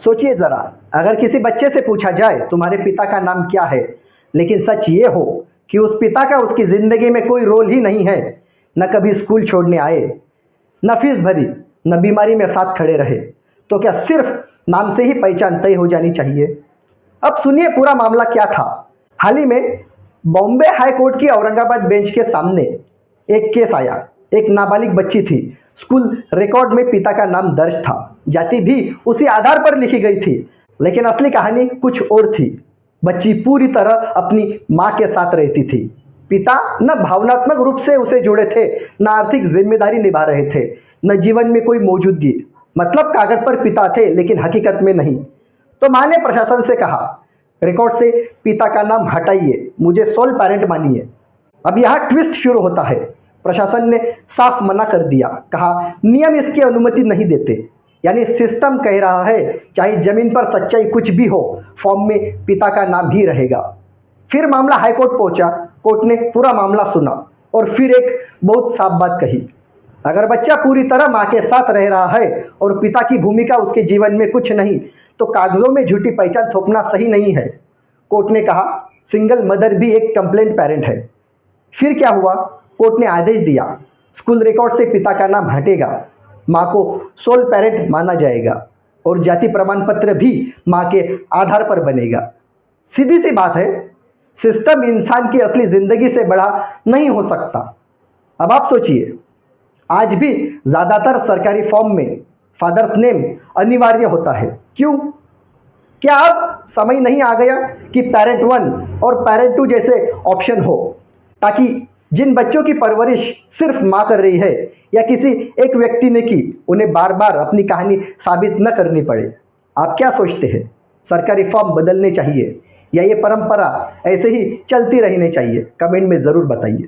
सोचिए ज़रा, अगर किसी बच्चे से पूछा जाए तुम्हारे पिता का नाम क्या है, लेकिन सच ये हो कि उस पिता का उसकी ज़िंदगी में कोई रोल ही नहीं है, न कभी स्कूल छोड़ने आए, न फीस भरी, न बीमारी में साथ खड़े रहे, तो क्या सिर्फ नाम से ही पहचान तय हो जानी चाहिए? अब सुनिए पूरा मामला क्या था। हाल ही में बॉम्बे हाई कोर्ट की औरंगाबाद बेंच के सामने एक केस आया। एक नाबालिग बच्ची थी, स्कूल रिकॉर्ड में पिता का नाम दर्ज था, जाति भी उसी आधार पर लिखी गई थी, लेकिन असली कहानी कुछ और थी। बच्ची पूरी तरह अपनी माँ के साथ रहती थी। पिता न भावनात्मक रूप से उसे जुड़े थे, न आर्थिक जिम्मेदारी निभा रहे थे, न जीवन में कोई मौजूदगी। मतलब कागज पर पिता थे लेकिन हकीकत में नहीं। तो माँ ने प्रशासन से कहा, रिकॉर्ड से पिता का नाम हटाइए, मुझे सोल पेरेंट मानिए। अब यहाँ ट्विस्ट शुरू होता है। प्रशासन ने साफ मना कर दिया, कहा नियम इसकी अनुमति नहीं देते। यानी सिस्टम कह रहा है चाहे जमीन पर सच्चाई कुछ भी हो, फॉर्म में पिता का नाम ही रहेगा। फिर मामला हाईकोर्ट पहुंचा। कोर्ट ने पूरा मामला सुना और फिर एक बहुत साफ बात कही, अगर बच्चा पूरी तरह माँ के साथ रह रहा है और पिता की भूमिका उसके जीवन में कुछ नहीं, तो कागजों में झूठी पहचान थोपना सही नहीं है। कोर्ट ने कहा सिंगल मदर भी एक कंप्लेंट पेरेंट है। फिर क्या हुआ? कोर्ट ने आदेश दिया, स्कूल रिकॉर्ड से पिता का नाम हटेगा, माँ को सोल पेरेंट माना जाएगा और जाति प्रमाण पत्र भी माँ के आधार पर बनेगा। सीधी सी बात है, सिस्टम इंसान की असली जिंदगी से बड़ा नहीं हो सकता। अब आप सोचिए, आज भी ज़्यादातर सरकारी फॉर्म में फादर्स नेम अनिवार्य होता है। क्यों? क्या अब समय नहीं आ गया कि पेरेंट वन और पेरेंट टू जैसे ऑप्शन हो, ताकि जिन बच्चों की परवरिश सिर्फ माँ कर रही है या किसी एक व्यक्ति ने की, उन्हें बार बार अपनी कहानी साबित न करनी पड़े? आप क्या सोचते हैं, सरकारी फॉर्म बदलने चाहिए या ये परंपरा ऐसे ही चलती रहनी चाहिए? कमेंट में ज़रूर बताइए।